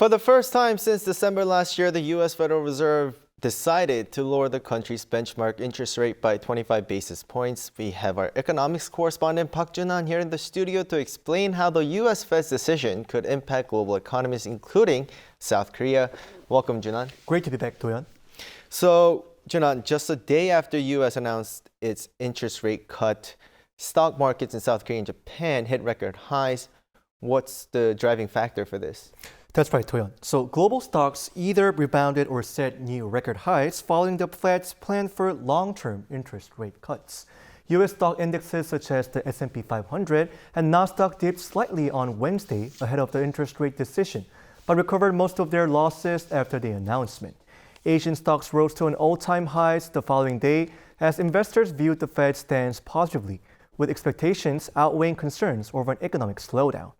For the first time since December last year, the U.S. Federal Reserve decided to lower the country's benchmark interest rate by 25 basis points. We have our economics correspondent Park Jun-han here in the studio to explain how the U.S. Fed's decision could impact global economies, including South Korea. Welcome, Jun-han. Great to be back, Doyeon. So, Jun-han, just a day after U.S. announced its interest rate cut, stock markets in South Korea and Japan hit record highs. What's the driving factor for this? That's right, Doyeon. So global stocks either rebounded or set new record highs following the Fed's plan for long-term interest rate cuts. U.S. stock indexes such as the S&P 500 and Nasdaq dipped slightly on Wednesday ahead of the interest rate decision, but recovered most of their losses after the announcement. Asian stocks rose to an all-time highs the following day as investors viewed the Fed's stance positively, with expectations outweighing concerns over an economic slowdown.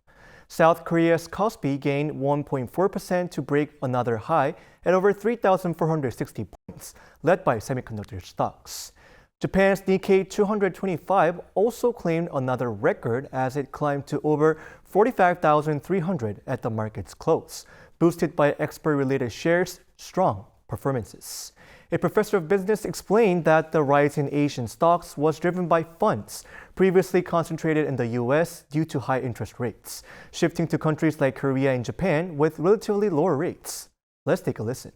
South Korea's Kospi gained 1.4% to break another high at over 3,460 points, led by semiconductor stocks. Japan's Nikkei 225 also claimed another record as it climbed to over 45,300 at the market's close, boosted by export-related shares' strong performances. A professor of business explained that the rise in Asian stocks was driven by funds previously concentrated in the U.S. due to high interest rates, shifting to countries like Korea and Japan with relatively lower rates. Let's take a listen.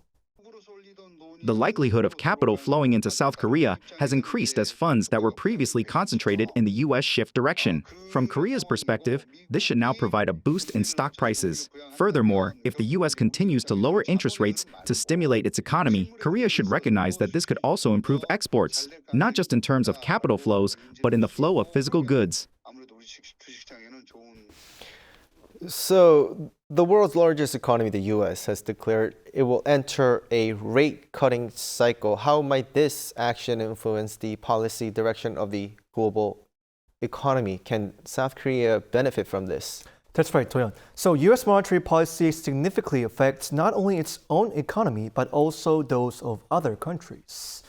The likelihood of capital flowing into South Korea has increased as funds that were previously concentrated in the U.S. shift direction. From Korea's perspective, this should now provide a boost in stock prices. Furthermore, if the U.S. continues to lower interest rates to stimulate its economy, Korea should recognize that this could also improve exports, not just in terms of capital flows, but in the flow of physical goods. So, the world's largest economy, the U.S., has declared it will enter a rate-cutting cycle. How might this action influence the policy direction of the global economy? Can South Korea benefit from this? That's right, Doyeon. So U.S. monetary policy significantly affects not only its own economy, but also those of other countries.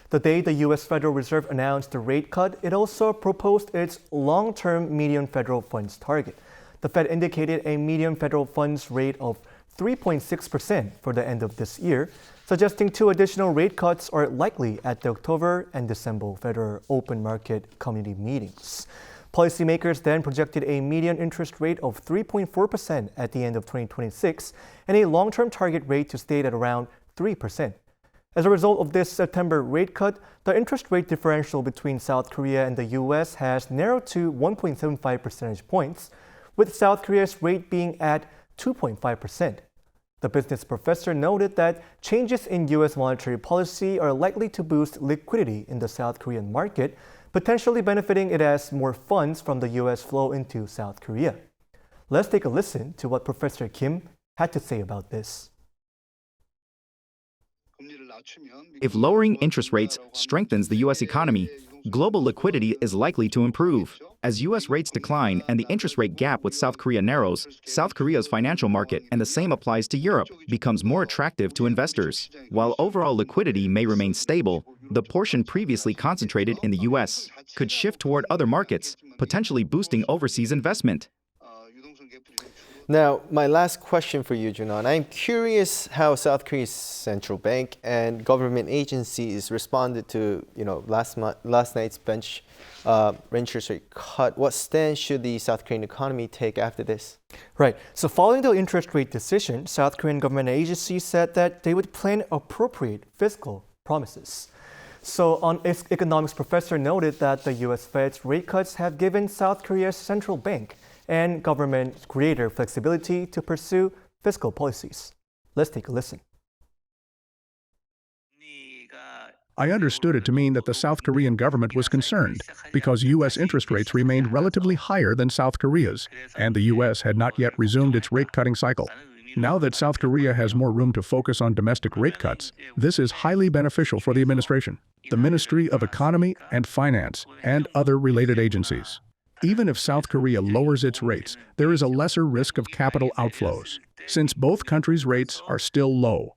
The day the U.S. Federal Reserve announced the rate cut, it also proposed its long-term median federal funds target. The Fed indicated a median federal funds rate of 3.6% for the end of this year, suggesting two additional rate cuts are likely at the October and December Federal Open Market Committee meetings. Policymakers then projected a median interest rate of 3.4% at the end of 2026 and a long-term target rate to stay at around 3%. As a result of this September rate cut, the interest rate differential between South Korea and the U.S. has narrowed to 1.75 percentage points, with South Korea's rate being at 2.5%. The business professor noted that changes in U.S. monetary policy are likely to boost liquidity in the South Korean market, potentially benefiting it as more funds from the U.S. flow into South Korea. Let's take a listen to what Professor Kim had to say about this. If lowering interest rates strengthens the U.S. economy, global liquidity is likely to improve. As U.S. rates decline and the interest rate gap with South Korea narrows, South Korea's financial market, and the same applies to Europe, becomes more attractive to investors. While overall liquidity may remain stable, the portion previously concentrated in the U.S. could shift toward other markets, potentially boosting overseas investment. Now, my last question for you, Jun-han. I'm curious how South Korea's central bank and government agencies responded to, last night's interest rate cut. What stance should the South Korean economy take after this? Right. So following the interest rate decision, South Korean government agencies said that they would plan appropriate fiscal promises. So an economics professor noted that the U.S. Fed's rate cuts have given South Korea's central bank and government greater flexibility to pursue fiscal policies. Let's take a listen. I understood it to mean that the South Korean government was concerned because U.S. interest rates remained relatively higher than South Korea's, and the U.S. had not yet resumed its rate-cutting cycle. Now that South Korea has more room to focus on domestic rate cuts, this is highly beneficial for the administration, the Ministry of Economy and Finance, and other related agencies. Even if South Korea lowers its rates, there is a lesser risk of capital outflows, since both countries' rates are still low.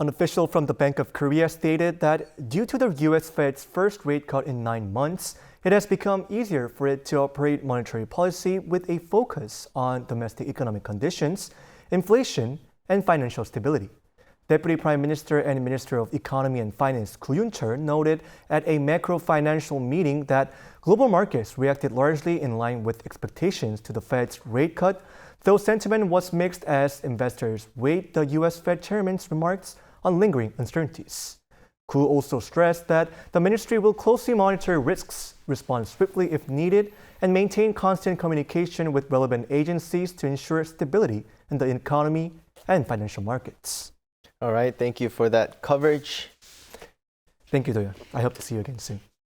An official from the Bank of Korea stated that due to the U.S. Fed's first rate cut in 9 months, it has become easier for it to operate monetary policy with a focus on domestic economic conditions inflation, and financial stability. Deputy Prime Minister and Minister of Economy and Finance Koo Yoon-chul noted at a macro-financial meeting that global markets reacted largely in line with expectations to the Fed's rate cut, though sentiment was mixed as investors weighed the U.S. Fed chairman's remarks on lingering uncertainties. Koo also stressed that the ministry will closely monitor risks, respond swiftly if needed, and maintain constant communication with relevant agencies to ensure stability in the economy and financial markets. All right, thank you for that coverage. Thank you, Doyeon. I hope to see you again soon.